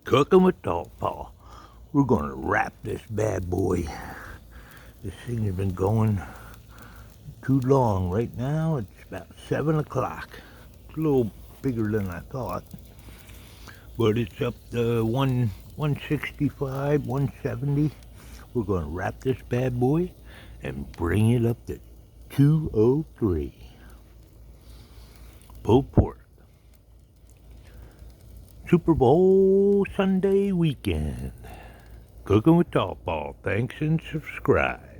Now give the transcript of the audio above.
Cooking with TallPaul. We're gonna wrap this bad boy. This thing has been going too long. Right now it's about 7 o'clock. It's a little bigger than I thought, but it's up to 165, 170. We're gonna wrap this bad boy and bring it up to 203. Pulled pork. Super Bowl Sunday weekend. Cooking with TallPaul. Thanks and subscribe.